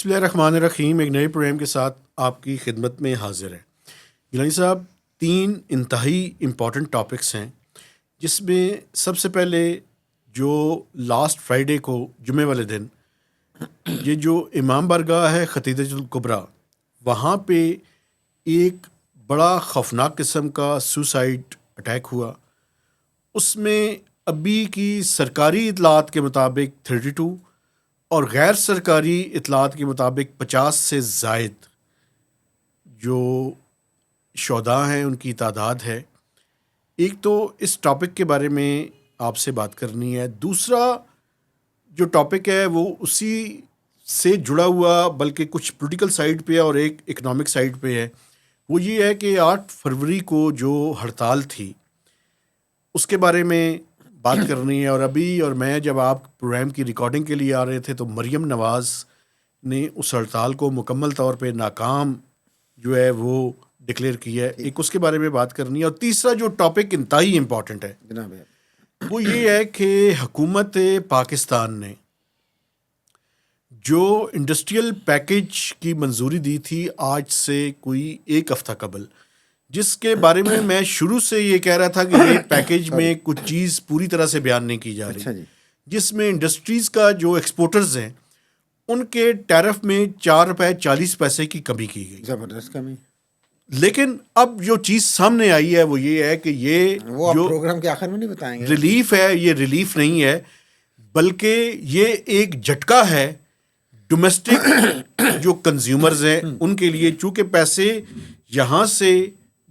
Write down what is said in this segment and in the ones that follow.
بسم اللہ الرحمن الرحیم. ایک نئے پروگرام کے ساتھ آپ کی خدمت میں حاضر ہیں. گیلانی صاحب، 3 انتہائی امپورٹنٹ ٹاپکس ہیں، جس میں سب سے پہلے جو لاسٹ فرائیڈے کو جمعے والے دن یہ جو امام بارگاہ ہے خدیجہ الکبریٰ، وہاں پہ ایک بڑا خوفناک قسم کا سوسائڈ اٹیک ہوا. اس میں ابھی کی سرکاری اطلاعات کے مطابق 32 اور غیر سرکاری اطلاعات کے مطابق 50 سے زائد جو شہداء ہیں ان کی تعداد ہے. ایک تو اس ٹاپک کے بارے میں آپ سے بات کرنی ہے. دوسرا جو ٹاپک ہے وہ اسی سے جڑا ہوا بلکہ کچھ پولیٹیکل سائیڈ پہ ہے اور ایک اکنامک سائیڈ پہ ہے. وہ یہ ہے کہ 8 فروری کو جو ہڑتال تھی اس کے بارے میں بات کرنی ہے. اور ابھی اور میں جب آپ پروگرام کی ریکارڈنگ کے لیے آ رہے تھے تو مریم نواز نے اس ہڑتال کو مکمل طور پہ ناکام جو ہے وہ ڈکلیئر کیا ہے. ایک اس کے بارے میں بات کرنی ہے. اور تیسرا جو ٹاپک انتہائی امپورٹنٹ ہے وہ یہ ہے کہ حکومت پاکستان نے جو انڈسٹریل پیکج کی منظوری دی تھی آج سے کوئی 1 ہفتہ قبل، جس کے بارے میں شروع سے یہ کہہ رہا تھا کہ یہ پیکج میں کچھ چیز پوری طرح سے بیان نہیں کی جا رہی، جس میں انڈسٹریز کا جو ایکسپورٹرز ہیں ان کے ٹیرف میں 4 روپے 40 پیسے کی کمی کی گئی. زبردست کمی. لیکن اب جو چیز سامنے آئی ہے وہ یہ ہے کہ یہ جو پروگرام کے آخر میں نہیں بتائیں گے ریلیف ہے، یہ ریلیف نہیں ہے بلکہ یہ ایک جھٹکا ہے ڈومیسٹک جو کنزیومرز ہیں ان کے لیے، چونکہ پیسے یہاں سے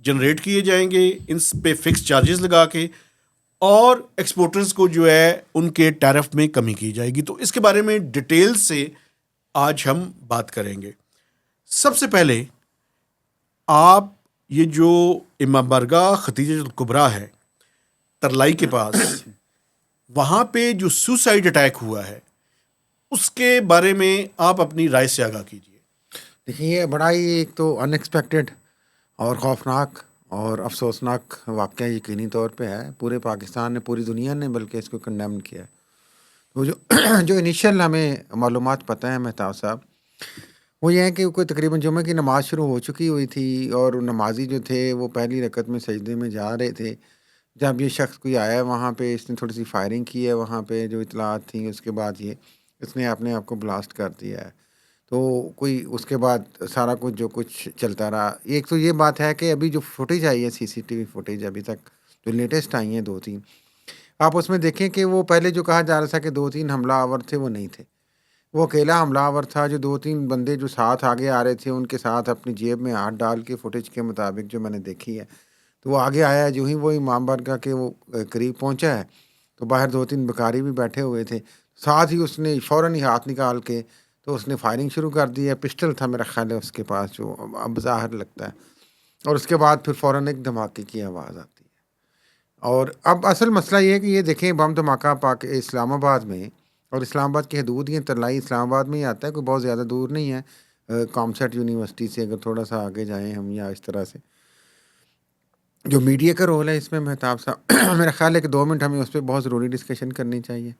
جنریٹ کیے جائیں گے ان پہ فکس چارجز لگا کے، اور ایکسپورٹرز کو جو ہے ان کے ٹیرف میں کمی کی جائے گی. تو اس کے بارے میں ڈیٹیل سے آج ہم بات کریں گے. سب سے پہلے آپ یہ جو امام بارگاہ خدیجہ الکبریٰ ہے ترلائی کے پاس، وہاں پہ جو سوسائڈ اٹیک ہوا ہے اس کے بارے میں آپ اپنی رائے سے آگاہ کیجیے. دیکھیے، یہ بڑا ہی ایک تو ان ایکسپیکٹڈ اور خوفناک اور افسوسناک واقعہ یقینی طور پہ ہے. پورے پاکستان نے، پوری دنیا نے بلکہ اس کو کنڈیم کیا ہے. تو جو انیشیل ہمیں معلومات پتہ ہے مہتاب صاحب، وہ یہ ہے کہ کوئی تقریباً جمعہ کی نماز شروع ہو چکی ہوئی تھی اور نمازی جو تھے وہ پہلی رکعت میں سجدے میں جا رہے تھے جب یہ شخص کوئی آیا وہاں پہ. اس نے تھوڑی سی فائرنگ کی ہے وہاں پہ جو اطلاعات تھیں. اس کے بعد اس نے اپنے آپ کو بلاسٹ کر دیا ہے. تو کوئی اس کے بعد سارا کچھ جو کچھ چلتا رہا. ایک تو یہ بات ہے کہ ابھی جو فوٹیج آئی ہے CCTV فوٹیج ابھی تک جو لیٹسٹ آئی ہیں 2-3، آپ اس میں دیکھیں کہ وہ پہلے جو کہا جا رہا تھا کہ 2-3 حملہ آور تھے، وہ نہیں تھے. وہ اکیلا حملہ آور تھا. جو 2-3 بندے جو ساتھ آگے آ رہے تھے ان کے ساتھ اپنی جیب میں ہاتھ ڈال کے، فوٹیج کے مطابق جو میں نے دیکھی ہے، تو وہ آگے آیا. جو ہی وہ امام بارگاہ کے وہ قریب پہنچا ہے تو باہر 2-3 بکاری بھی بیٹھے ہوئے تھے. ساتھ ہی اس نے فوراً ہی ہاتھ نکال کے تو اس نے فائرنگ شروع کر دی ہے. پسٹل تھا میرا خیال ہے اس کے پاس، جو اب ظاہر لگتا ہے. اور اس کے بعد پھر فوراً ایک دھماکے کی آواز آتی ہے. اور اب اصل مسئلہ یہ ہے کہ یہ دیکھیں بم دھماکہ اسلام آباد میں، اور اسلام آباد کی حدود یہ ترلائی اسلام آباد میں ہی آتا ہے، کوئی بہت زیادہ دور نہیں ہے. کامسیٹ یونیورسٹی سے اگر تھوڑا سا آگے جائیں ہم، یا اس طرح سے. جو میڈیا کا رول ہے اس میں مہتاب صاحب، میرا خیال ہے کہ 2 منٹ ہمیں اس پہ بہت ضروری ڈسکشن کرنی چاہیے.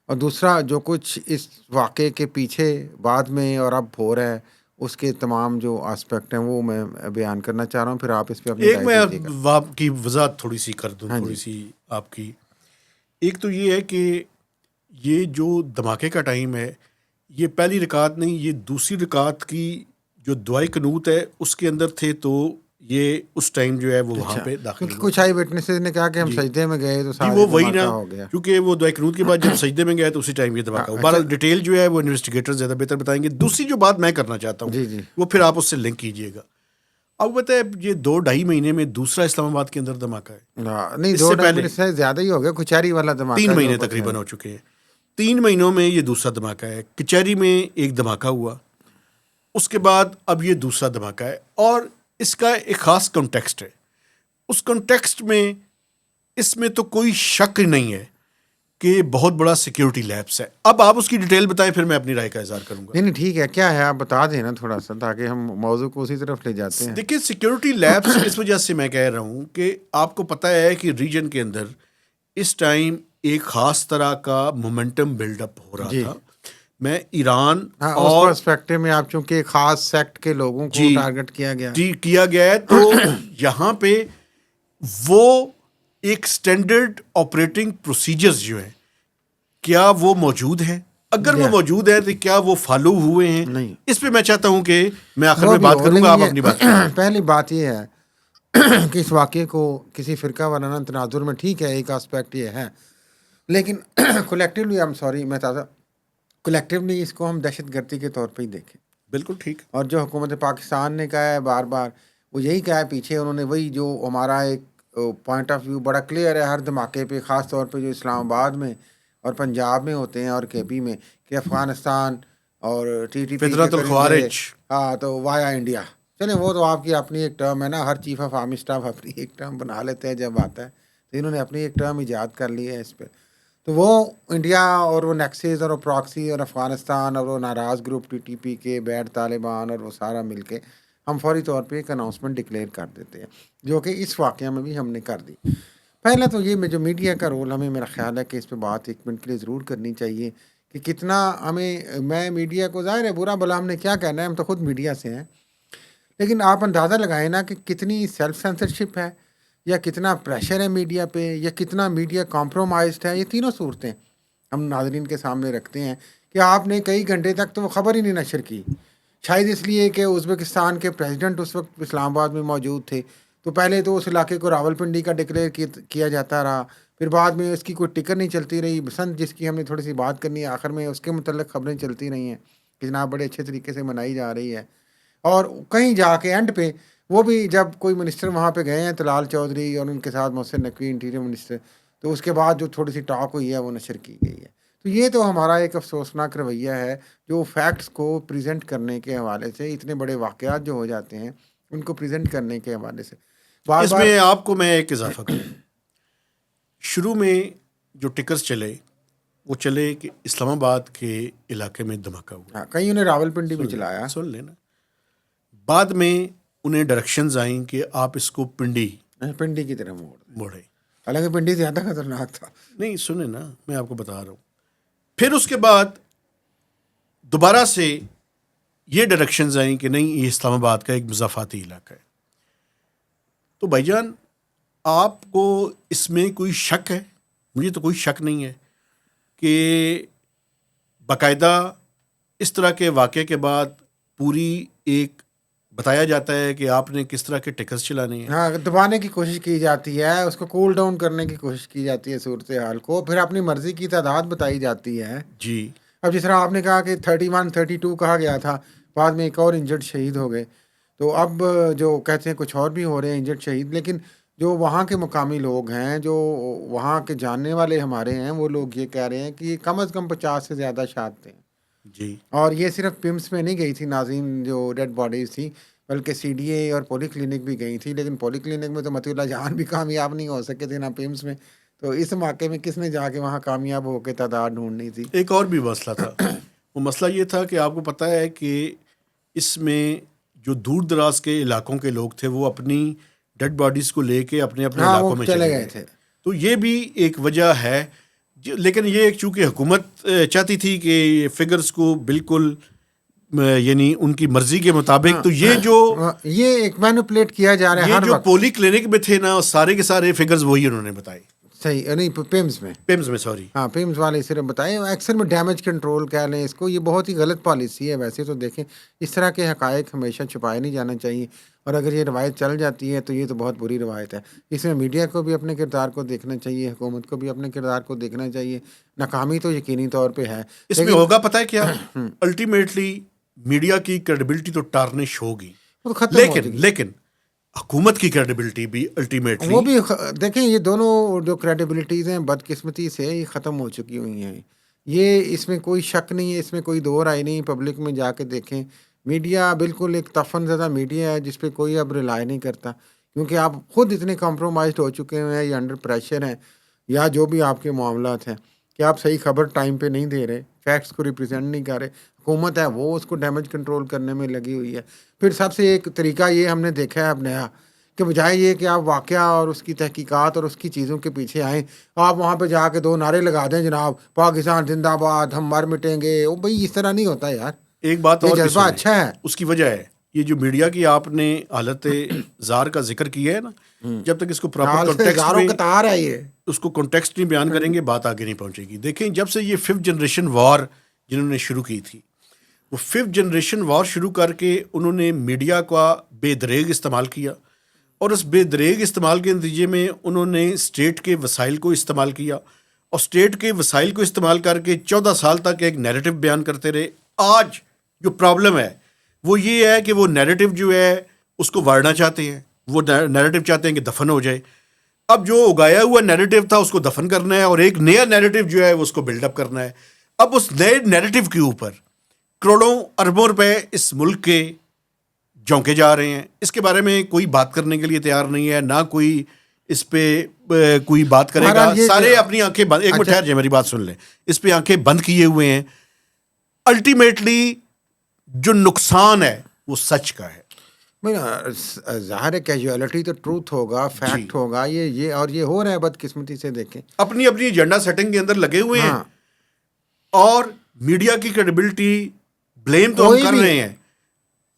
اور دوسرا جو کچھ اس واقعے کے پیچھے بعد میں اور اب ہو رہا ہے اس کے تمام جو آسپیکٹ ہیں وہ میں بیان کرنا چاہ رہا ہوں. پھر آپ اس پہ اپنی ایک رائے میں دیجیے گا. آپ کی وضاحت تھوڑی سی کر دوں، تھوڑی سی آپ کی. ایک تو یہ ہے کہ یہ جو دھماکے کا ٹائم ہے یہ پہلی رکعت نہیں، یہ دوسری رکعت کی جو دعائے قنوت ہے اس کے اندر تھے، تو یہ اس ٹائم جو ہے وہ وہاں پہ داخل کیونکہ ہوئے. کچھ آئی وٹنسز نے کہا کہ ہم سجدے میں گئے تو سارے وہ وہی دھماکہ نا، ہو گیا. کیونکہ وہ دعائے قنوت کے بعد جب سجدے میں گئے تو اسی ٹائم یہ دھماکہ ہوا. بہرحال ڈیٹیل جو ہے وہ انویسٹیگیٹر زیادہ بہتر بتائیں گے. دوسری جو بات میں کرنا چاہتا ہوں وہ پھر آپ اس سے لنک کیجیے گا. اب بتائے یہ 2-2.5 مہینے میں دوسرا اسلام آباد کے اندر دھماکہ ہے. نہیں، 2-2.5 مہینے سے زیادہ ہی ہو گیا. کچہری والا دھماکہ 3 مہینے تقریباً ہو چکے ہیں. 3 مہینوں میں یہ دوسرا دھماکہ ہے. کچہری میں ایک دھماکہ ہوا، اس کے بعد اب یہ دوسرا دھماکہ ہے. اور اس کا ایک خاص کنٹیکسٹ ہے. اس کنٹیکسٹ میں اس میں تو کوئی شک نہیں ہے کہ بہت بڑا سیکیورٹی لیپس ہے. اب آپ اس کی ڈیٹیل بتائیں پھر میں اپنی رائے کا اظہار کروں گا. نہیں ٹھیک ہے، کیا ہے آپ بتا دیں نا تھوڑا سا تاکہ ہم موضوع کو اسی طرف لے جاتے ہیں. دیکھیے، سیکیورٹی لیپس اس وجہ سے میں کہہ رہا ہوں کہ آپ کو پتہ ہے کہ ریجن کے اندر اس ٹائم ایک خاص طرح کا مومنٹم بلڈ اپ ہو رہا تھا. میں ایران ہاں، اس اور پرسپیکٹو میں آپ چونکہ ایک خاص سیکٹ کے لوگوں کو جی ٹارگٹ کیا گیا. جی کیا گیا ہے، تو یہاں پہ وہ ایک اسٹینڈرڈ آپریٹنگ پروسیجرز جو ہیں کیا وہ موجود ہیں؟ اگر وہ موجود ہیں تو کیا وہ فالو ہوئے ہیں؟ نہیں، اس پہ میں چاہتا ہوں کہ میں آخر وہ میں بھی بات ہو، کروں گا، آپ لیکن اپنی بات یہ کریں. پہلی بات یہ ہے کہ اس واقعے کو کسی فرقہ وارانہ تناظر میں ٹھیک ہے، ایک آسپیکٹ یہ ہے، لیکن کولیکٹیولی میں تازہ کولیکٹیولی اس کو ہم دہشت گردی کے طور پہ ہی دیکھیں. بالکل ٹھیک. اور جو حکومت پاکستان نے کہا ہے بار بار، وہ یہی کہا ہے پیچھے انہوں نے، وہی جو ہمارا ایک پوائنٹ آف ویو بڑا کلیئر ہے ہر دھماکے پہ، خاص طور پہ جو اسلام آباد میں اور پنجاب میں ہوتے ہیں اور کے پی میں، کہ افغانستان اور ٹی ٹی پی کے فطرت قریب گئے. الخوارج. ہاں، تو وایا انڈیا. چلیں وہ تو آپ کی اپنی ایک ٹرم ہے نا، ہر چیف آف آرمی اسٹاف اپنی ایک ٹرم بنا لیتے ہیں جب آتا ہے، تو انہوں نے اپنی ایک ٹرم ایجاد کر لی ہے اس پہ. تو وہ انڈیا اور وہ نیکسز اور وہ پراکسی اور افغانستان اور وہ ناراض گروپ ٹی ٹی پی کے، بیڈ طالبان اور وہ سارا مل کے ہم فوری طور پہ ایک اناؤنسمنٹ ڈکلیئر کر دیتے ہیں، جو کہ اس واقعہ میں بھی ہم نے کر دی. پہلا تو یہ جو میڈیا کا رول، ہمیں میرا خیال ہے کہ اس پہ بات ایک منٹ کے لیے ضرور کرنی چاہیے کہ کتنا میں میڈیا کو، ظاہر ہے برا بلا ہم نے کیا کہنا ہے، ہم تو خود میڈیا سے ہیں، لیکن آپ اندازہ لگائیں نا کہ کتنی سیلف سینسرشپ ہے، یا کتنا پریشر ہے میڈیا پہ، یا کتنا میڈیا کمپرومائزڈ ہے. یہ تینوں صورتیں ہم ناظرین کے سامنے رکھتے ہیں کہ آپ نے کئی گھنٹے تک تو وہ خبر ہی نہیں نشر کی، شاید اس لیے کہ ازبکستان کے پریزیڈنٹ اس وقت اسلام آباد میں موجود تھے. تو پہلے تو اس علاقے کو راولپنڈی کا ڈکلیئر کیا جاتا رہا، پھر بعد میں اس کی کوئی ٹکر نہیں چلتی رہی. بسنت جس کی ہم نے تھوڑی سی بات کرنی ہے آخر میں، اس کے متعلق خبریں چلتی رہی ہیں کہ جناب بڑے اچھے طریقے سے منائی جا رہی ہے. اور کہیں جا کے اینڈ پہ وہ بھی جب کوئی منسٹر وہاں پہ گئے ہیں، طلال چودھری اور ان کے ساتھ محسن نقوی انٹیریئر منسٹر، تو اس کے بعد جو تھوڑی سی ٹاک ہوئی ہے وہ نشر کی گئی ہے. تو یہ تو ہمارا ایک افسوسناک رویہ ہے جو فیکٹس کو پریزنٹ کرنے کے حوالے سے، اتنے بڑے واقعات جو ہو جاتے ہیں ان کو پریزنٹ کرنے کے حوالے سے بار اس بار. میں آپ کو میں ایک اضافہ کروں. شروع میں جو ٹکرز چلے وہ چلے کہ اسلام آباد کے علاقے میں دھماکہ ہوا، کہیں انہیں راولپنڈی بھی چلایا، سن لینا. بعد میں انہیں ڈائریکشنز آئیں کہ آپ اس کو پنڈی پنڈی کی طرف موڑے. حالانکہ پنڈی زیادہ خطرناک تھا. نہیں سنیں نا، میں آپ کو بتا رہا ہوں. پھر اس کے بعد دوبارہ سے یہ ڈائریکشنز آئیں کہ نہیں، یہ اسلام آباد کا ایک مضافاتی علاقہ ہے. تو بھائی جان، آپ کو اس میں کوئی شک ہے؟ مجھے تو کوئی شک نہیں ہے کہ باقاعدہ اس طرح کے واقعے کے بعد پوری ایک بتایا جاتا ہے کہ آپ نے کس طرح کے ٹکرز چلانے ہیں. ہاں، دبانے کی کوشش کی جاتی ہے، اس کو کول ڈاؤن کرنے کی کوشش کی جاتی ہے صورتحال کو، پھر اپنی مرضی کی تعداد بتائی جاتی ہے. جی. اب جس طرح آپ نے کہا کہ 31 32 کہا گیا تھا، بعد میں ایک اور انجرڈ شہید ہو گئے، تو اب جو کہتے ہیں کچھ اور بھی ہو رہے ہیں انجرڈ شہید. لیکن جو وہاں کے مقامی لوگ ہیں، جو وہاں کے جاننے والے ہمارے ہیں، وہ لوگ یہ کہہ رہے ہیں کہ یہ کم از کم 50 سے زیادہ شہادتیں ہیں. جی. اور یہ صرف پمس میں نہیں گئی تھی ناظرین جو ڈیڈ باڈیز تھیں، بلکہ سی ڈی اے اور پولی کلینک بھی گئی تھی. لیکن پولی کلینک میں تو متی اللہ جان بھی کامیاب نہیں ہو سکے تھے، نہ پمس میں. تو اس موقع میں کس نے جا کے وہاں کامیاب ہو کے تعداد ڈھونڈنی تھی. ایک اور بھی مسئلہ تھا. وہ مسئلہ یہ تھا کہ آپ کو پتہ ہے کہ اس میں جو دور دراز کے علاقوں کے لوگ تھے وہ اپنی ڈیڈ باڈیز کو لے کے اپنے اپنے علاقوں میں چلے گئے تھے. تو یہ بھی ایک وجہ ہے. لیکن یہ چونکہ حکومت چاہتی تھی کہ فگرز کو بالکل یعنی ان کی مرضی کے مطابق، تو یہ ایک مینوپولیٹ کیا جا رہا ہے یہ ہر جو وقت. پولی کلینک میں تھے نا، سارے کے سارے فگرز وہی انہوں نے بتائے. صحیح نہیں، پیمز میں سوری. ہاں، پیمز والے صرف بتائیں. ایکسر میں ڈیمیج کنٹرول کہہ لیں اس کو، یہ بہت ہی غلط پالیسی ہے. ویسے تو دیکھیں، اس طرح کے حقائق ہمیشہ چھپائے نہیں جانا چاہیے، اور اگر یہ روایت چل جاتی ہے تو یہ تو بہت بری روایت ہے. اس میں میڈیا کو بھی اپنے کردار کو دیکھنا چاہیے، حکومت کو بھی اپنے کردار کو دیکھنا چاہیے. ناکامی تو یقینی طور پہ ہے. اس میں ہوگا پتہ ہے کیا، الٹیمیٹلی میڈیا کی کریڈیبلٹی تو ٹارنش ہوگی، لیکن حکومت کی کریڈیبلٹی بھی الٹیمیٹلی، وہ بھی دیکھیں، یہ دونوں جو کریڈیبلٹیز ہیں بدقسمتی سے یہ ختم ہو چکی ہوئی ہیں. یہ اس میں کوئی شک نہیں ہے، اس میں کوئی دو رائے نہیں. پبلک میں جا کے دیکھیں، میڈیا بالکل ایک تفن زدہ میڈیا ہے جس پہ کوئی اب ریلائی نہیں کرتا، کیونکہ آپ خود اتنے کمپرومائزڈ ہو چکے ہیں یا انڈر پریشر ہیں، یا جو بھی آپ کے معاملات ہیں کہ آپ صحیح خبر ٹائم پہ نہیں دے رہے، فیکٹس کو ریپرزینٹ نہیں کر رہے. حکومت ہے وہ اس کو ڈیمیج کنٹرول کرنے میں لگی ہوئی ہے. پھر سب سے ایک طریقہ یہ ہم نے دیکھا ہے اب نیا، کہ بجائے یہ کہ آپ واقعہ اور اس کی تحقیقات اور اس کی چیزوں کے پیچھے آئیں، آپ وہاں پہ جا کے 2 نعرے لگا دیں جناب پاکستان زندہ باد، ہم مر مٹیں گے. وہ بھائی اس طرح نہیں ہوتا یار. ایک بات یہ اور بھی جذبہ سنیں، اچھا ہے. اس کی وجہ ہے یہ جو میڈیا کی آپ نے حالت زار کا ذکر کیا ہے نا، جب تک اس کو پراپر حال سے کانٹیکسٹ ہزاروں میں قطار ہے یہ. اس کو کانٹیکسٹ نہیں بیان کریں گے بات آگے نہیں پہنچے گی. دیکھیں جب سے یہ 5th جنریشن وار جنہوں نے شروع کی تھی، وہ 5th جنریشن وار شروع کر کے انہوں نے میڈیا کا بے دریغ استعمال کیا، اور اس بے دریغ استعمال کے نتیجے میں انہوں نے اسٹیٹ کے وسائل کو استعمال کیا، اور اسٹیٹ کے وسائل کو استعمال کر کے 14 سال تک ایک نیریٹو بیان کرتے رہے. آج جو پرابلم ہے وہ یہ ہے کہ وہ نیریٹو جو ہے اس کو وارنا چاہتے ہیں، وہ نیریٹو چاہتے ہیں کہ دفن ہو جائے. اب جو اگایا ہوا نیریٹو تھا اس کو دفن کرنا ہے، اور ایک نیا نیریٹو جو ہے اس کو بلڈ اپ کرنا ہے. اب اس نئے نیریٹو کے اوپر کروڑوں اربوں روپے اس ملک کے جھونکے جا رہے ہیں. اس کے بارے میں کوئی بات کرنے کے لیے تیار نہیں ہے، نہ کوئی اس پہ کوئی بات کرے گا. بہرحال یہ سارے اپنی آنکھیں بند، ایک منٹ ٹھہر جائے میری بات سن لیں، اس پہ آنکھیں بند کیے ہوئے ہیں. الٹیمیٹلی جو نقصان ہے وہ سچ کا ہے. ظاہر ہے کیجویلٹی تو ٹروتھ ہوگا، فیکٹ ہوگا. یہ اور یہ ہو رہا ہے بدقسمتی سے. دیکھیں اپنی اپنی ایجنڈا سیٹنگ کے اندر لگے ہوئے ہیں، ہاں اور میڈیا کی کریڈیبلٹی بلیم تو ہم کوئی کر بھی رہے ہیں،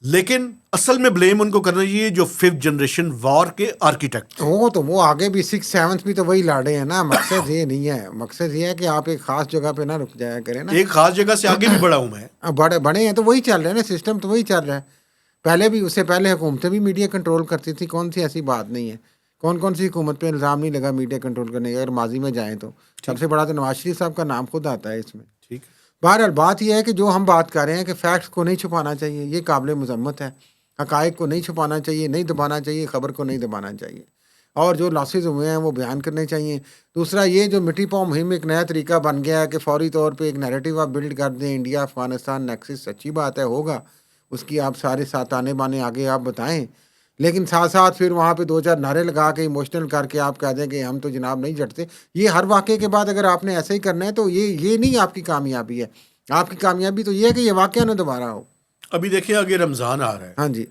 لیکن اصل میں بلیم ان کو کرنا چاہیے جو 5th جنریشن وار کے آرکیٹیکٹ. وہ آگے بھی 6th 7th بھی تو وہی لاڑے ہیں نا. مقصد یہ نہیں ہے، مقصد یہ ہے کہ آپ ایک خاص جگہ پہ نہ رک جایا کریں نا. ایک خاص جگہ سے آگے بھی بڑھا ہوں میں. بڑے ہیں تو وہی چل رہے ہیں نا، سسٹم تو وہی چل رہا ہے. پہلے بھی، اس سے پہلے حکومتیں بھی میڈیا کنٹرول کرتی تھی. کون سی ایسی بات نہیں ہے، کون سی حکومت پہ الزام نہیں لگا میڈیا کنٹرول کرنے کا. اگر ماضی میں جائیں تو سب سے بڑا تو نواز شریف صاحب کا نام خود آتا ہے اس میں. ٹھیک. بہرحال بات یہ ہے کہ جو ہم بات کر رہے ہیں کہ فیکٹس کو نہیں چھپانا چاہیے، یہ قابل مذمت ہے. حقائق کو نہیں چھپانا چاہیے، نہیں دبانا چاہیے، خبر کو نہیں دبانا چاہیے، اور جو لاسز ہوئے ہیں وہ بیان کرنے چاہیے. دوسرا یہ جو مٹی پاؤں مہم ایک نیا طریقہ بن گیا ہے کہ فوری طور پہ ایک نیریٹو آپ بلڈ کر دیں، انڈیا افغانستان نیکسس. اچھی بات ہے، ہوگا اس کی آپ سارے ساتانے بانے آگے آپ بتائیں، لیکن ساتھ ساتھ پھر وہاں پہ 2-4 نعرے لگا کے ایموشنل کر کے آپ کہہ دیں کہ ہم تو جناب نہیں جٹتے. یہ ہر واقعے کے بعد اگر آپ نے ایسے ہی کرنا ہے تو یہ نہیں آپ کی کامیابی ہے. آپ کی کامیابی تو یہ ہے کہ یہ واقعہ نہ دوبارہ ہو. ابھی دیکھیں آگے رمضان آ رہا ہے، ہاں جی،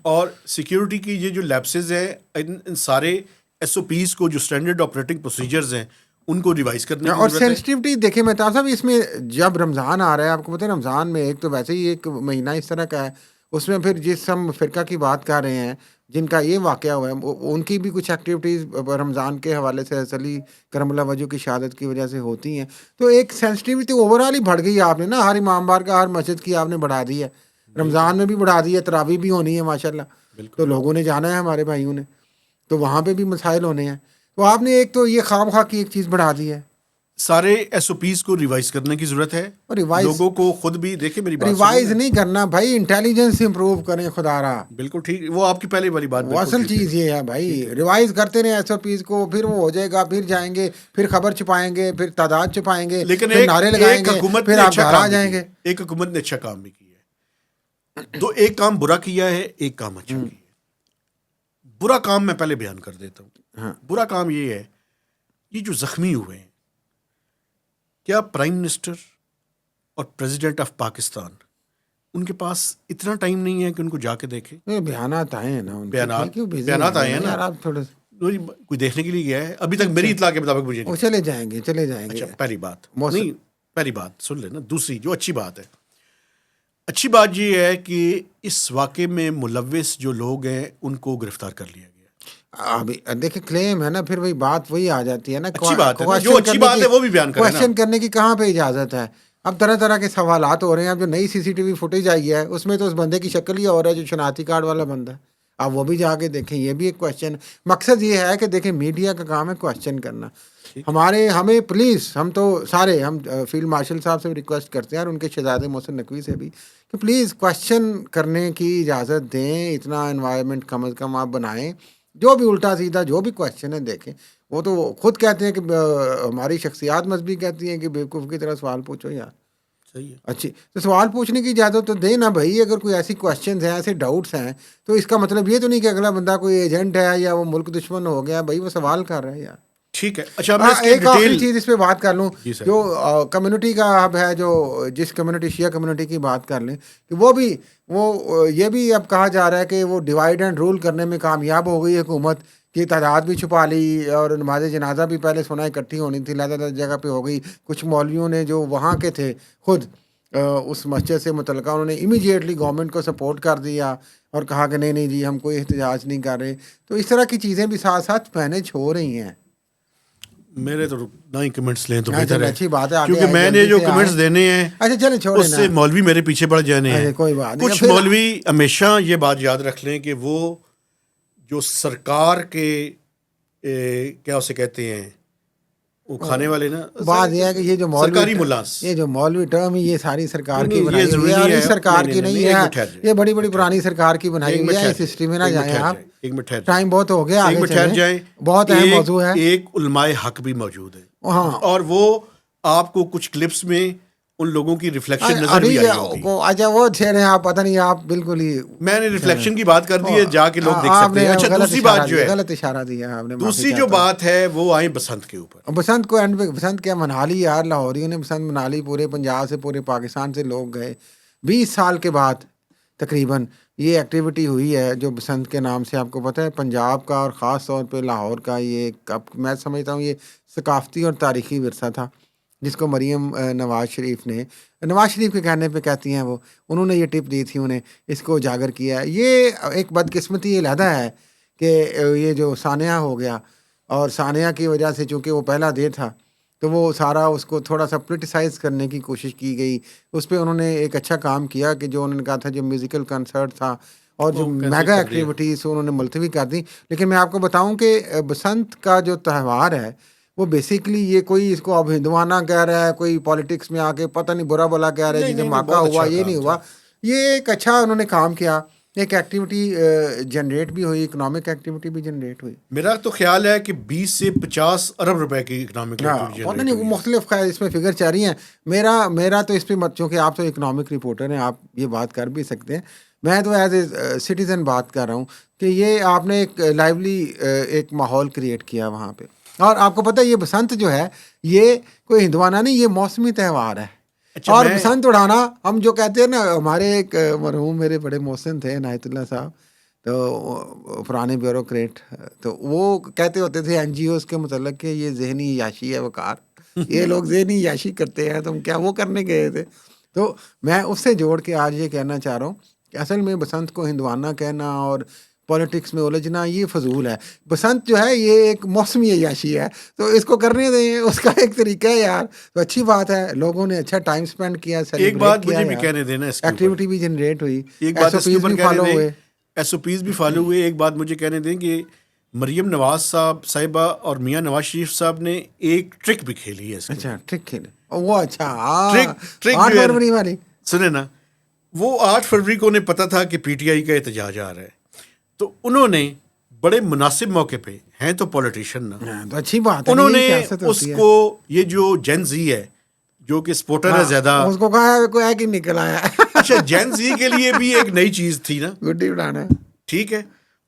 اور سیکیورٹی کی یہ جو لیپسز ہیں ان سارے ایس او پیز کو، جو اسٹینڈرڈ آپریٹنگ پروسیجرز ہیں، ان کو ریوائز کرنے کی اور ضرورت ہے. سینسٹیوٹی دیکھیں مہتاب صاحب، اس میں جب رمضان آ رہا ہے، آپ کو پتہ ہے رمضان میں ایک تو ویسے ہی ایک مہینہ اس طرح کا ہے، اس میں پھر جس ہم فرقہ کی بات کر رہے ہیں جن کا یہ واقعہ ہوا ہے، ان کی بھی کچھ ایکٹیویٹیز رمضان کے حوالے سے علی کرم اللہ وجہ کی شہادت کی وجہ سے ہوتی ہیں. تو ایک سینسٹیوٹی اوور آل ہی بڑھ گئی ہے. آپ نے نا ہر امام بار کا، ہر مسجد کی آپ نے بڑھا دی ہے، رمضان میں بھی بڑھا دی ہے، تراویح بھی ہونی ہے ماشاءاللہ. تو لوگوں نے جانا ہے، ہمارے بھائیوں نے، تو وہاں پہ بھی مسائل ہونے ہیں. تو آپ نے ایک تو یہ خام خواہ کی ایک چیز بڑھا دی ہے. سارے ایس او پیز کو ریوائز کرنے کی ضرورت ہے. لوگوں کو خود بھی دیکھیں، میری بات ریوائز نہیں کرنا بھائی، انٹیلیجنس امپروو کریں. خدا را بالکل ٹھیک، وہ آپ کی پہلے والی بات وہ اصل چیز یہ ہے بھائی. ریوائز کرتے رہیں ایس او پیز کو، پھر وہ ہو جائے گا، پھر جائیں گے، پھر خبر چھپائیں گے، پھر تعداد چھپائیں گے، لیکن پھر نعرے لگائیں ایک گے، حکومت پھر نے آپ اچھا گھر آ کام جائیں کیا گے. ہے. ایک حکومت نے اچھا کام بھی کیا ہے. تو ایک کام برا کیا ہے، ایک کام اچھا کیا ہے. برا کام میں پہلے بیان کر دیتا ہوں. برا کام یہ ہے، یہ جو زخمی ہوئے ہیں، کیا پرائم منسٹر اور پریزیڈنٹ آف پاکستان، ان کے پاس اتنا ٹائم نہیں ہے کہ ان کو جا کے دیکھیں؟ بیانات آئے ہیں نا ان کے، بیانات آئے ہیں نا. آپ تھوڑے کوئی دیکھنے کے لیے گیا ہے؟ ابھی تک میری اطلاع کے مطابق مجھے نہیں. چلے جائیں گے. اچھا، پہلی بات نہیں، پہلی بات سن لینا. دوسری جو اچھی بات ہے، اچھی بات یہ ہے کہ اس واقعے میں ملوث جو لوگ ہیں ان کو گرفتار کر لیا گیا. ابھی دیکھیں کلیم ہے نا، پھر وہی بات وہی آ جاتی ہے نا. اچھی بات ہے، جو اچھی بات ہے وہ بھی بیان کریں نا. کوشچن کرنے کی کہاں پہ اجازت ہے؟ اب طرح طرح کے سوالات ہو رہے ہیں. اب جو نئی سی سی ٹی وی فوٹیج آئی ہے اس میں تو اس بندے کی شکل ہی اور ہے جو شناختی کارڈ والا بندہ ہے. آپ وہ بھی جا کے دیکھیں، یہ بھی ایک کوشچن. مقصد یہ ہے کہ دیکھیں میڈیا کا کام ہے کوشچن کرنا. ہمیں پلیز، ہم تو سارے، ہم فیلڈ مارشل صاحب سے بھی ریکویسٹ کرتے ہیں اور ان کے شہزادے محسن نقوی سے بھی، کہ پلیز کوشچن کرنے کی اجازت دیں. اتنا انوائرمنٹ کم از کم آپ بنائیں. جو بھی الٹا سیدھا جو بھی کوشچن ہے دیکھیں. وہ تو خود کہتے ہیں کہ ہماری شخصیات مذہبی کہتی ہیں کہ بیوقوف کی طرح سوال پوچھو یار. صحیح ہے. اچھی تو سوال پوچھنے کی اجازت تو دیں نا بھائی. اگر کوئی ایسی کوشچنز ہیں، ایسے ڈاؤٹس ہیں، تو اس کا مطلب یہ تو نہیں کہ اگلا بندہ کوئی ایجنٹ ہے یا وہ ملک دشمن ہو گیا. بھائی وہ سوال کر رہا ہے یار. ٹھیک ہے. اچھا میں اس کی ایک آخری ڈیٹیل چیز اس پہ بات کر لوں, جی سر. جو کمیونٹی کا ہب ہے, جو جس کمیونٹی شیعہ کمیونٹی کی بات کر لیں, کہ وہ یہ بھی اب کہا جا رہا ہے کہ وہ ڈیوائڈ اینڈ رول کرنے میں کامیاب ہو گئی حکومت کی, تعداد بھی چھپا لی, اور نماز جنازہ بھی پہلے سنا اکٹھی ہونی تھی لہذا جگہ پہ ہو گئی. کچھ مولویوں نے جو وہاں کے تھے خود اس مسجد سے متعلقہ, انہوں نے امیڈیٹلی گورنمنٹ کو سپورٹ کر دیا اور کہا کہ نہیں جی ہم کوئی احتجاج نہیں کر رہے. تو اس طرح کی چیزیں بھی ساتھ ساتھ مینیج ہو رہی ہیں. میرے تو نہ ہی کمنٹس لیں تو اچھا بہتر ہے, اچھی بات ہے, کیونکہ میں نے جو کمنٹس دینے ہیں اچھا چلیں چھوڑیں اس سے مولوی میرے پیچھے پڑ جانے ہیں. کوئی بات نہیں. کچھ مولوی ہمیشہ یہ بات یاد رکھ لیں کہ وہ جو سرکار کے کیا اسے کہتے ہیں وہ کھانے والے نا, بات یہ ہے کہ یہ جو سرکاری ملاس, یہ جو مولوی ٹرم ہے یہ ساری سرکار کی یہ بنائی ضروری ہوئی ہے, ہے, سرکار کی نہیں ہے, یہ بڑی بڑی پرانی سرکار کی بنائی ہوئی ہے. اس ہسٹری میں نہ جائیں آپ, ایک منٹ ٹھہر ٹائم بہت ہو گیا, ایک منٹ ٹھہر جائیں. بہت اہم موضوع ہے. ایک علماء حق بھی موجود ہے, ہاں, اور وہ آپ کو کچھ کلپس میں ان لوگوں کی ریفلیکشن نظر بھی آئی ہوگی. اچھا وہ چھیڑے آپ, پتہ نہیں آپ بالکل ہی, میں نے ریفلیکشن کی بات کر دی ہے, جا کے لوگ دیکھ سکتے ہیں. اچھا دوسری بات جو ہے, غلط اشارہ دیا آپ نے, دوسری جو بات ہے وہ آئیں بسنت کے اوپر. بسنت کو اینڈ بسنت کیا منا لی یار, لاہوریوں نے بسنت منا لی, پورے پنجاب سے پورے پاکستان سے لوگ گئے. 20 سال کے بعد تقریباً یہ ایکٹیویٹی ہوئی ہے جو بسنت کے نام سے, آپ کو پتہ ہے پنجاب کا اور خاص طور پہ لاہور کا یہ میں سمجھتا ہوں یہ ثقافتی اور تاریخی ورثہ تھا جس کو مریم نواز شریف کے کہنے پہ کہتی ہیں وہ, انہوں نے یہ ٹپ دی تھی انہیں, اس کو اجاگر کیا ہے. یہ ایک بدقسمتی یہ علیحدہ ہے کہ یہ جو ثانیہ ہو گیا, اور ثانیہ کی وجہ سے چونکہ وہ پہلا ڈے تھا تو وہ سارا اس کو تھوڑا سا پولیٹیسائز کرنے کی کوشش کی گئی. اس پہ انہوں نے ایک اچھا کام کیا کہ جو انہوں نے کہا تھا جو میوزیکل کنسرٹ تھا اور جو میگا ایکٹیویٹیز انہوں نے ملتوی کر دی. لیکن میں آپ کو بتاؤں کہ بسنت کا جو تہوار ہے وہ بیسیکلی یہ کوئی اس کو اب ہندوانہ کہہ رہا ہے, کوئی پالیٹکس میں آ کے پتہ نہیں برا بلا کہہ رہا ہے, جی دھماکہ ہوا یہ نہیں ہوا. یہ ایک اچھا انہوں نے کام کیا, ایک ایکٹیویٹی جنریٹ بھی ہوئی, اکنامک ایکٹیویٹی بھی جنریٹ ہوئی. میرا تو خیال ہے کہ 20 سے 50 ارب روپے کی اکنامک ایکٹیویٹی پتہ نہیں مختلف خیر اس میں فگر چل رہی ہیں. میرا تو اس پہ چونکہ آپ تو اکنامک رپورٹر ہیں, آپ یہ بات کر بھی سکتے ہیں, میں تو ایز اے سٹیزن بات کر رہا ہوں کہ یہ آپ نے ایک لائیولی ایک ماحول کریٹ کیا وہاں پہ. اور آپ کو پتہ ہے یہ بسنت جو ہے یہ کوئی ہندوانہ نہیں, یہ موسمی تہوار ہے. اور بسنت اڑانا ہم جو کہتے ہیں نا, ہمارے ایک مرحوم میرے بڑے محسن تھے عنایت اللہ صاحب, تو پرانے بیوروکریٹ, تو وہ کہتے ہوتے تھے این جی اوز کے متعلق کہ یہ ذہنی عیاشی ہے وقار, یہ لوگ ذہنی عیاشی کرتے ہیں, تم کیا وہ کرنے گئے تھے. تو میں اس سے جوڑ کے آج یہ کہنا چاہ رہا ہوں کہ اصل میں بسنت کو ہندوانہ کہنا اور پولیٹکس میں الجھنا یہ فضول ہے. بسنت جو ہے یہ ایک موسمی عیاشی ہے, تو اس کو کرنے دیں, اس کا ایک طریقہ ہے یار. تو اچھی بات ہے, لوگوں نے اچھا ٹائم سپینڈ کیا, ایک بات مجھے بھی کہنے دینا, ایکٹیویٹی بھی جنریٹ ہوئی, ایک بات اس کے اوپر کہنے دیں, ایس او پیز بھی فالو ہوئے. ایک بات مجھے کہنے دیں کہ مریم نواز صاحبہ اور میاں نواز شریف صاحب نے ایک ٹرک بھی کھیلی ہے. اچھا ٹرک کھیلے وہ, اچھا 8 فروری والی سنیں نا, وہ 8 فروری کو انہیں پتا تھا کہ پی ٹی آئی کا احتجاج آ رہا ہے, تو انہوں نے بڑے مناسب موقع پہ, ہیں تو پولیٹیشین نا, تو اچھی بات ہے, انہوں نے اس کو یہ جو جین زی ہے جو کہ سپورٹر ہے زیادہ, اس کو کہا ہے کوئی ہے کہ نکل آیا. اچھا جین زی کے لیے بھی ایک نئی چیز تھی نا, گڈی اڑانا, ٹھیک ہے.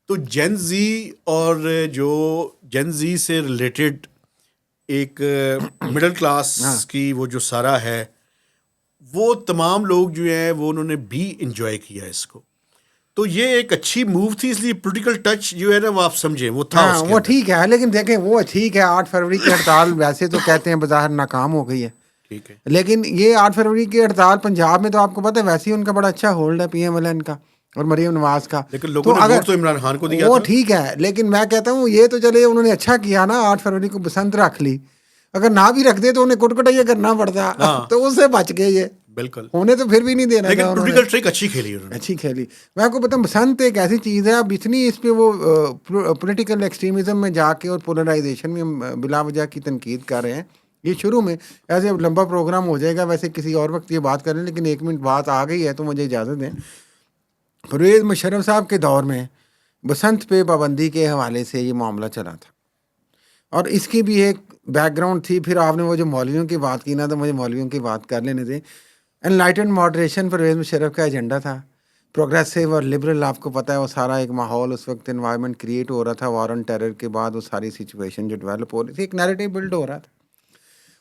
تو جین زی اور جو جین زی سے ریلیٹڈ ایک مڈل کلاس کی وہ جو سارا ہے, وہ تمام لوگ جو ہیں وہ انہوں نے بھی انجوائے کیا اس کو. تو یہ ایک اچھی موو تھی, اس لیے پولیٹیکل ٹچ جو ہے نا وہ آپ سمجھیں وہ تھا. وہ ٹھیک ہے, لیکن دیکھیں وہ ٹھیک ہے, 8 فروری کی ہڑتال ویسے تو کہتے ہیں بظاہر ناکام ہو گئی ہے, ٹھیک ہے, لیکن یہ 8 فروری کی ہڑتال پنجاب میں تو آپ کو پتہ ہے ویسے ہی ان کا بڑا اچھا ہولڈ ہے پی ایم ایل این کا اور مریم نواز کا. لیکن لوگوں نے ووٹ تو عمران خان کو دیا, وہ ٹھیک ہے, لیکن میں کہتا ہوں یہ تو چلے انہوں نے اچھا کیا نا, 8 فروری کو بسنت رکھ لی, اگر نہ بھی رکھ دے تو انہیں کٹ یہ کرنا پڑتا, تو اس سے بچ گئے. یہ بالکل ہونے تو پھر بھی نہیں دینا, لیکن پولیٹیکل ٹرک اچھی کھیلی انہوں نے, اچھی کھیلی. میں آپ کو بتاؤں بسنت ایک ایسی چیز ہے, اب اتنی اس پہ وہ پولیٹیکل ایکسٹریمزم میں جا کے اور پولرائزیشن میں بلا وجہ کی تنقید کر رہے ہیں. یہ شروع میں ایسے لمبا پروگرام ہو جائے گا, ویسے کسی اور وقت یہ بات کریں, لیکن 1 منٹ بات آ گئی ہے تو مجھے اجازت دیں. پرویز مشرف صاحب کے دور میں بسنت پہ پابندی کے حوالے سے یہ معاملہ چلا تھا, اور اس کی بھی ایک بیک گراؤنڈ تھی. پھر آپ نے وہ جو مولویوں کی بات کی نا, تو مجھے مولویوں کی بات کر لینے دیں. انلائٹنڈ ماڈریشن پرویز مشرف کا ایجنڈا تھا, پروگریسو اور لبرل، آپ کو پتہ ہے وہ سارا ایک ماحول اس وقت انوائرمنٹ کریٹ ہو رہا تھا، وار آن ٹیرر کے بعد وہ ساری سچویشن جو ڈیولپ ہو رہی تھی، ایک نیریٹو بلڈ ہو رہا تھا.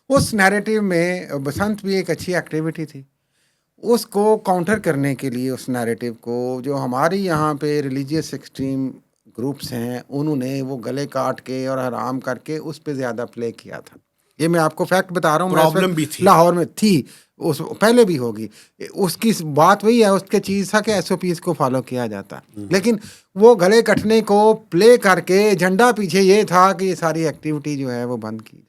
اس نیریٹو میں بسنت بھی ایک اچھی ایکٹیویٹی تھی. اس کو کاؤنٹر کرنے کے لیے اس نیریٹو کو جو ہمارے یہاں پہ ریلیجیس ایکسٹریم گروپس ہیں انہوں نے وہ گلے کاٹ کے اور حرام کر کے اس پہ زیادہ پلے کیا تھا. یہ میں آپ کو فیکٹ بتا رہا ہوں. پرابلم بھی تھی لاہور میں تھی، اس پہلے بھی ہوگی. اس کی بات وہی ہے، اس کے چیز تھا کہ ایس او پیز کو فالو کیا جاتا، لیکن وہ گلے کٹنے کو پلے کر کے ایجنڈا پیچھے یہ تھا کہ یہ ساری ایکٹیویٹی جو ہے وہ بند کی جائے،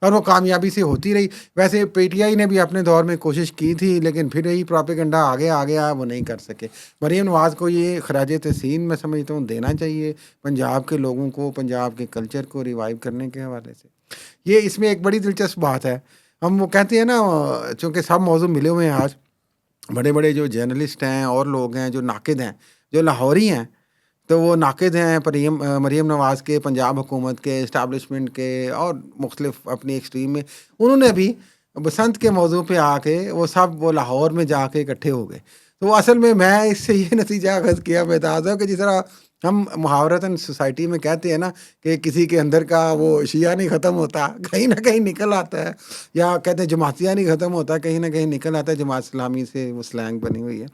اور وہ کامیابی سے ہوتی رہی. ویسے پی ٹی آئی نے بھی اپنے دور میں کوشش کی تھی، لیکن پھر یہی پروپیگنڈا آ گیا وہ نہیں کر سکے. مریم نواز کو یہ خراج تحسین میں سمجھتا ہوں دینا چاہیے، پنجاب کے لوگوں کو، پنجاب کے کلچر کو ریوائیو کرنے کے حوالے سے. یہ اس میں ایک بڑی دلچسپ بات ہے. ہم وہ کہتے ہیں نا، چونکہ سب موضوع ملے ہوئے ہیں آج، بڑے بڑے جو جرنلسٹ ہیں اور لوگ ہیں جو ناقد ہیں، جو لاہوری ہیں، تو وہ ناقد ہیں مریم نواز کے، پنجاب حکومت کے، اسٹیبلشمنٹ کے، اور مختلف اپنی ایکسٹریم میں. انہوں نے بھی بسنت کے موضوع پہ آ کے وہ لاہور میں جا کے اکٹھے ہو گئے. تو اصل میں اس سے یہ نتیجہ اخذ کیا بتاز ہے کہ جس طرح ہم محاورتاً سوسائٹی میں کہتے ہیں نا کہ کسی کے اندر کا وہ شیعہ نہیں ختم ہوتا، کہیں نہ کہیں نکل آتا ہے، یا کہتے ہیں جماعتیہ نہیں ختم ہوتا، کہیں نہ کہیں نکل آتا ہے. جماعت اسلامی سے وہ سلینگ بنی ہوئی ہے.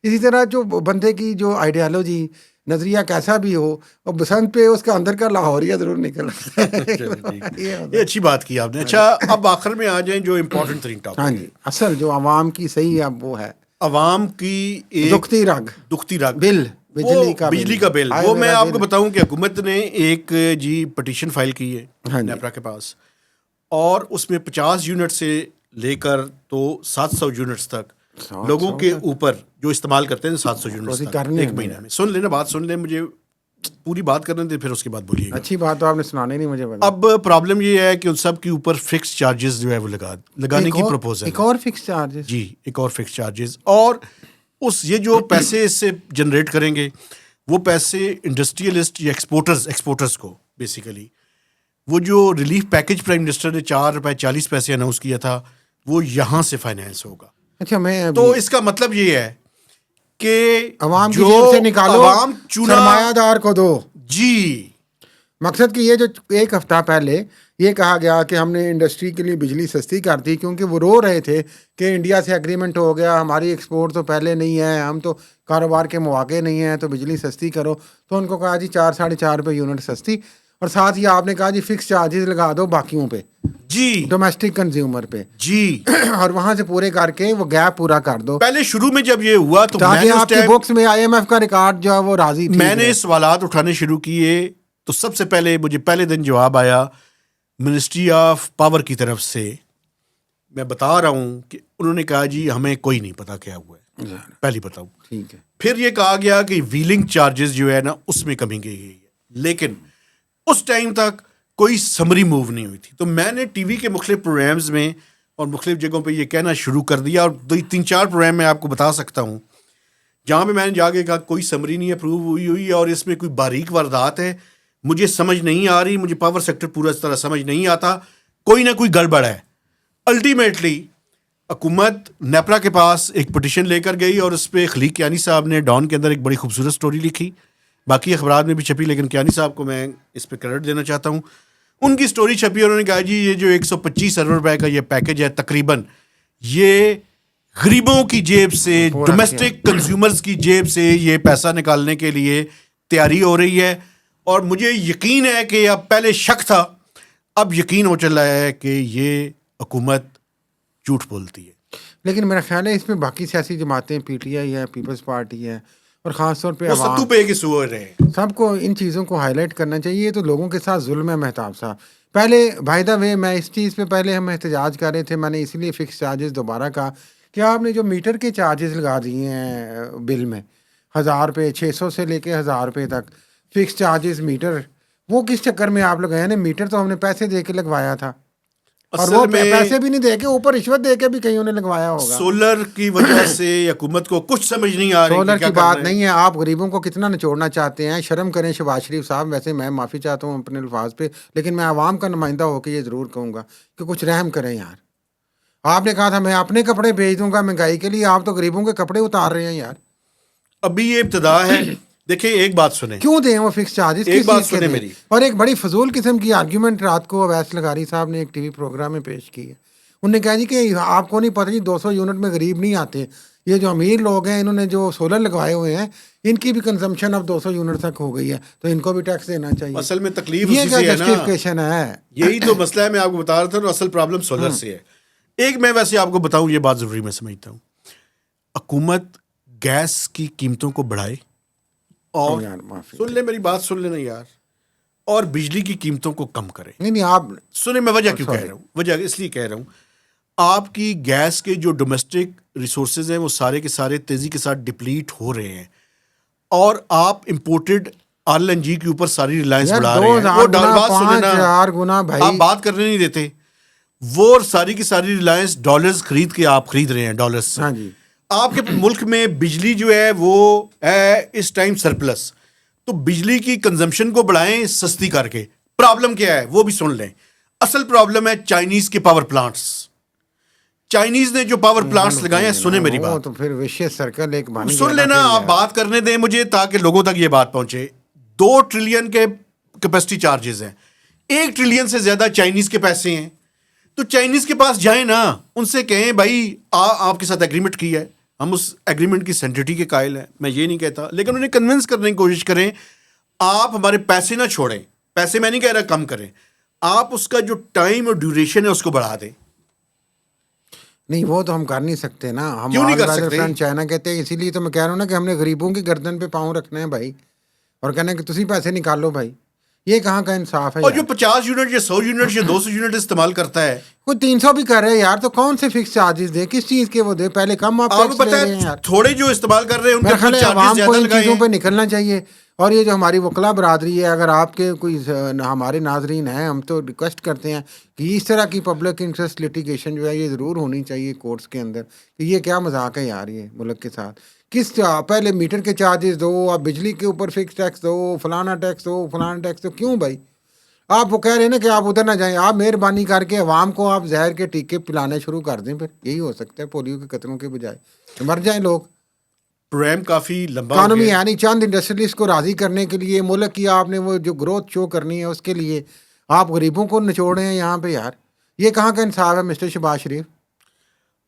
اسی طرح جو بندے کی جو آئیڈیالوجی، نظریہ کیسا بھی ہو، اور بسنت پہ اس کا اندر کا لاہوریہ ضرور نکل آتا ہے. یہ اچھی بات کی آپ نے. اچھا، اب آخر میں آ جائیں جو امپورٹنٹ ترین ٹاپک. ہاں جی، اصل جو عوام کی صحیح اب وہ ہے عوام کی ایک دکھتی رگ بل، بجلی کا بل. وہ میں آپ کو بتاؤں کہ حکومت نے ایک پٹیشن فائل کی ہے نیپرا کے پاس، اور اس میں 50 یونٹ سے لے کر تو 700 یونٹس تک لوگوں کے اوپر جو استعمال کرتے ہیں 700 یونٹس تک ایک مہینے میں. سن لینا، بات سن لیں، مجھے پوری بات کرنے دیں، پھر اس کے بعد بولیے گا. اچھی بات تو آپ نے سنانے نہیں مجھے بتا. اب پرابلم یہ ہے کہ ان سب کے اوپر فکس چارجز جو ہے وہ لگانے کی پروپوزل. ایک اور فکس چارجز؟ جی، ایک اور فکس چارجز. اور یہ جو پیسے اس سے جنریٹ کریں گے، وہ پیسے انڈسٹریلسٹ یا ایکسپورٹرز کو بیسیکلی، وہ جو ریلیف پیکج پرائم منسٹر نے ₹4.40 اناؤنس کیا تھا، وہ یہاں سے فائنینس ہوگا. اچھا، تو اس کا مطلب یہ ہے کہ عوام کی جیب سے نکالو، عوام سرمایہ دار کو دو. جی، مقصد کہ یہ جو ایک ہفتہ پہلے یہ کہا گیا کہ ہم نے انڈسٹری کے لیے بجلی سستی کر دی، کیونکہ وہ رو رہے تھے کہ انڈیا سے ایگریمنٹ ہو گیا، ہماری ایکسپورٹ تو پہلے نہیں ہے، ہم تو کاروبار کے مواقع نہیں ہیں، تو بجلی سستی کرو. تو ان کو کہا جی 4-4.5 یونٹ سستی، اور ساتھ ہی آپ نے کہا جی فکس چارجز لگا دو باقیوں پہ، جی، ڈومیسٹک کنزیومر پہ، جی، اور وہاں سے پورے کر کے وہ گیپ پورا کر دو. پہلے شروع میں جب یہ ہوا تو تاکہ آپ کی بکس میں IMF کا ریکارڈ جو ہے وہ راضی تھی. میں نے سوالات اٹھانے شروع کیے تو سب سے پہلے مجھے پہلے دن جواب آیا منسٹری آف پاور کی طرف سے. میں بتا رہا ہوں کہ انہوں نے کہا جی ہمیں کوئی نہیں پتا کیا ہوا ہے، پہلی بتاؤں. ٹھیک ہے. پھر یہ کہا گیا کہ ویلنگ چارجز جو ہے نا اس میں کمی کی گئی ہے، لیکن اس ٹائم تک کوئی سمری موو نہیں ہوئی تھی. تو میں نے ٹی وی کے مختلف پروگرامز میں اور مختلف جگہوں پہ یہ کہنا شروع کر دیا، اور 3-4 پروگرام میں آپ کو بتا سکتا ہوں جہاں پہ میں نے جا کے کہا کوئی سمری نہیں اپروو ہوئی ہے، اور اس میں کوئی باریک واردات ہے، مجھے سمجھ نہیں آ رہی، مجھے پاور سیکٹر پورا اس طرح سمجھ نہیں آتا، کوئی نہ کوئی گڑبڑ ہے. الٹیمیٹلی حکومت نیپرا کے پاس ایک پٹیشن لے کر گئی، اور اس پہ خلیق کیانی صاحب نے ڈان کے اندر ایک بڑی خوبصورت سٹوری لکھی، باقی اخبارات میں بھی چھپی، لیکن کیانی صاحب کو میں اس پہ کریڈٹ دینا چاہتا ہوں. ان کی سٹوری چھپی، انہوں نے کہا جی یہ جو 125 ارب روپے کا یہ پیکج ہے، تقریباً یہ غریبوں کی جیب سے، ڈومیسٹک کنزیومرز کی جیب سے یہ پیسہ نکالنے کے لیے تیاری ہو رہی ہے. اور مجھے یقین ہے کہ اب پہلے شک تھا، اب یقین ہو چل رہا ہے کہ یہ حکومت جھوٹ بولتی ہے. لیکن میرا خیال ہے اس میں باقی سیاسی جماعتیں، PTI ہے، پیپلز پارٹی ہے، اور خاص طور پہ ستو پہ کے سور رہے ہیں، سب کو ان چیزوں کو ہائی لائٹ کرنا چاہیے. تو لوگوں کے ساتھ ظلم ہے مہتاب صاحب. پہلے بائی دا وے میں اس چیز پہ پہلے ہم احتجاج کر رہے تھے، میں نے اسی لیے فکس چارجز دوبارہ کہا کہ آپ نے جو میٹر کے چارجز لگا دیے ہیں بل میں 1000 روپے، 600 سے لے کے 1000 روپے تک فکس چارجز میٹر، وہ کس چکر میں آپ لگائے نا؟ میٹر تو ہم نے پیسے دے کے لگوایا تھا، اور وہ پیسے بھی نہیں دے کے اوپر رشوت دے کے بھی کہیں انہیں لگوایا ہوگا. سولر کی وجہ سے حکومت کو کچھ سمجھ نہیں آ رہی. سولر کی بات نہیں ہے، آپ غریبوں کو کتنا نچوڑنا چاہتے ہیں. شرم کریں شہباز شریف صاحب. ویسے میں معافی چاہتا ہوں اپنے الفاظ پہ، لیکن میں عوام کا نمائندہ ہو کے یہ ضرور کہوں گا کہ کچھ رحم کریں یار. آپ نے کہا تھا میں اپنے کپڑے بھیج دوں گا مہنگائی کے لیے، آپ تو غریبوں کے کپڑے اتار رہے ہیں یار. ابھی یہ ابتدا ہے. دیکھیں ایک بات سنیں, کیوں دیں وہ فکس چارجز, ایک کس بات چیز کے سنیں دیں؟ میری. اور ایک بڑی فضول قسم کی آرگیومنٹ رات کو اویس لغاری صاحب نے ایک ٹی وی پروگرام میں پیش کی ہے. انہوں نے کہا جی کہ آپ کو نہیں پتہ جی 200 یونٹ میں غریب نہیں آتے, یہ جو امیر لوگ ہیں انہوں نے جو سولر لگوائے ہوئے ہیں ان کی بھی کنزمپشن اب 200 یونٹ تک ہو گئی ہے, تو ان کو بھی ٹیکس دینا چاہیے. اصل میں تکلیف یہ اسی کیا سے ہے نا, جسٹیفیکیشن ہے؟ یہی تو مسئلہ ہے. میں آپ کو بتا رہا تھا نا, اصل پرابلم سولر سے ہے. ایک میں ویسے آپ کو بتاؤں, یہ بات ضروری میں سمجھتا ہوں, حکومت گیس کی قیمتوں کو بڑھائے اور یار معافی, سن لیں میری بات, سن لینا یار, اور بجلی کی قیمتوں کو کم کرے. نہیں آپ سنیں, میں وجہ کیوں کہہ رہا ہوں, وجہ اس لیے کہہ رہا ہوں, آپ کی گیس کے جو ڈومیسٹک ریسورسز ہیں وہ سارے کے سارے تیزی کے ساتھ ڈپلیٹ ہو رہے ہیں, اور آپ امپورٹڈ LNG کے اوپر ساری ریلائنس یار بڑھا رہے ہیں. وہ 2000 گنا بات سن لینا, 5000 گنا آپ بھائی, بات کرنے نہیں دیتے. وہ ساری کی ساری ریلائنس ڈالرز خرید کے آپ خرید رہے ہیں ڈالرز سے. ہاں جی, آپ کے ملک میں بجلی جو ہے وہ ہے اس ٹائم سرپلس, تو بجلی کی کنزمپشن کو بڑھائیں سستی کر کے. پرابلم کیا ہے وہ بھی سن لیں. اصل پرابلم ہے چائنیز کے پاور پلانٹس. چائنیز نے جو پاور پلانٹس لگائے ہیں, سنیں میری وہ بات, تو پھر وشیس سرکل ایک بن گیا. سن لینا, آپ بات کرنے دیں مجھے تاکہ لوگوں تک یہ بات پہنچے. 2 ٹریلین کے کیپیسٹی چارجز ہیں, 1 ٹریلین سے زیادہ چائنیز کے پیسے ہیں. تو چائنیز کے پاس جائیں نا, ان سے کہیں بھائی آپ کے ساتھ ایگریمنٹ کی ہے, ہم اس ایگریمنٹ کی سینٹیٹی کے قائل ہیں, میں یہ نہیں کہتا, لیکن انہیں کنونس کرنے کی کوشش کریں. آپ ہمارے پیسے نہ چھوڑیں, پیسے میں نہیں کہہ رہا کم کریں, آپ اس کا جو ٹائم اور ڈیوریشن ہے اس کو بڑھا دیں. نہیں وہ تو ہم کر نہیں سکتے نا, ہم کیوں نہیں کر آل سکتے؟ فرینڈ چائنا کہتے ہیں, اسی لیے تو میں کہہ رہا ہوں نا کہ ہم نے غریبوں کی گردن پہ پاؤں رکھنا ہے بھائی, اور کہنا ہے کہ تسی پیسے نکالو بھائی. یہ کہاں کا انصاف ہے اور یار؟ جو 50 یونٹ یا 100 یونٹ یا 200 یونٹ استعمال کرتا ہے, کوئی 300 بھی کر رہے ہیں یار, تو کون سے فکس چارجز دے, کس چیز کے وہ دے, پہلے کم آپ آپ کو ٹیکس پتا لے رہے ہیں ہے یار. تھوڑے جو استعمال کر رہے ہیں ان میرا کے خیال کچھ ہے چارجز عوام کو زیادہ ان لگائے چیزوں ہیں. پہ نکلنا چاہیے. اور یہ جو ہماری وکلا برادری ہے, اگر آپ کے کوئی ہمارے ناظرین ہیں, ہم تو ریکویسٹ کرتے ہیں کہ اس طرح کی پبلک انٹرسٹ لٹیگیشن جو ہے یہ ضرور ہونی چاہیے کورٹس کے اندر. کہ یہ کیا مذاق ہے یار یہ ملک کے ساتھ, کس پہلے میٹر کے چارجز دو, آپ بجلی کے اوپر فکس ٹیکس دو, فلانا ٹیکس دو, فلانا ٹیکس دو, کیوں بھائی؟ آپ وہ کہہ رہے ہیں نا کہ آپ ادھر نہ جائیں, آپ مہربانی کر کے عوام کو آپ زہر کے ٹیکے پلانے شروع کر دیں, پھر یہی ہو سکتا ہے پولیو کے قطروں کے بجائے, تو مر جائیں لوگ. پروگرام کافی لمبا ہو اکانومی گیا, یعنی چند انڈسٹریلسٹ کو راضی کرنے کے لیے, ملک کی آپ نے وہ جو گروتھ شو کرنی ہے اس کے لیے آپ غریبوں کو نچوڑ رہے ہیں یہاں پہ یار. یہ کہاں کا انصاف ہے مسٹر شہباز شریف؟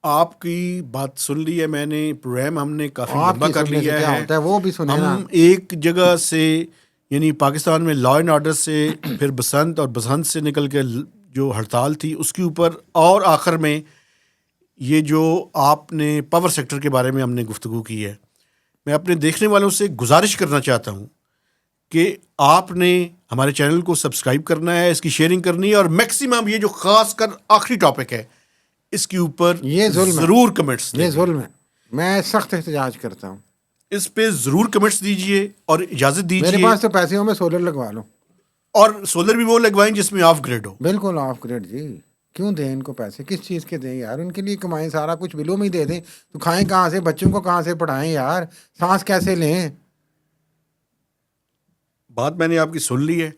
آپ کی بات سن لی ہے میں نے, پروگرام ہم نے کافی آپ لمبا کی کر سننے سے لیا کیا ہے. ہوتا ہے وہ بھی سنیں نا. ہم ایک جگہ سے یعنی پاکستان میں لا اینڈ آرڈر سے پھر بسنت اور بسنت سے نکل کے جو ہڑتال تھی اس کے اوپر, اور آخر میں یہ جو آپ نے پاور سیکٹر کے بارے میں ہم نے گفتگو کی ہے. میں اپنے دیکھنے والوں سے گزارش کرنا چاہتا ہوں کہ آپ نے ہمارے چینل کو سبسکرائب کرنا ہے, اس کی شیئرنگ کرنی ہے, اور میکسیمم یہ جو خاص کر آخری ٹاپک ہے اس کے اوپر یہ ظلم ہے, ضرور کمنٹس یہ دیں. ظلم ہے, میں سخت احتجاج کرتا ہوں. اس پہ ضرور کمنٹس دیجئے اور اجازت میرے دیجئے, پاس تو پیسے ہوں میں سولر لگوا لوں. اور سولر بھی وہ لگوائیں جس میں آف گریڈ ہو. بالکل آف گریڈ جی, کیوں دیں ان کو پیسے, کس چیز کے دیں یار, ان کے لیے کمائیں, سارا کچھ بلوں میں ہی دے دیں, تو کھائیں کہاں سے, بچوں کو کہاں سے پڑھائیں یار, سانس کیسے لیں. بات میں نے آپ کی سن لی ہے,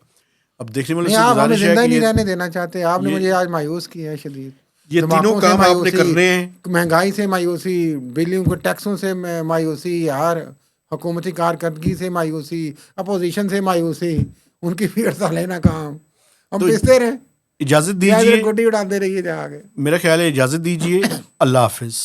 اب دیکھنے والوں نہیں سے آپ ہمیں گزارش ہے زندہ ہی کہ نہیں رہنے دینا چاہتے, آپ نے یہ مجھے آج مایوس کیا ہے شدید. یہ تینوں تمباکو سے کام آپ نے مایوسی, کرنے ہیں. مہنگائی سے مایوسی, بجلیوں کے ٹیکسوں سے مایوسی یار, حکومتی کارکردگی سے مایوسی, اپوزیشن سے مایوسی, ان کی بھی ہڑتالیں ناکام, ہم تو پستے رہیں, اجازت یا ادھر دیجئے, گڈی اڑاتے رہیے جا کے. میرا خیال ہے اجازت دیجئے. اللہ حافظ.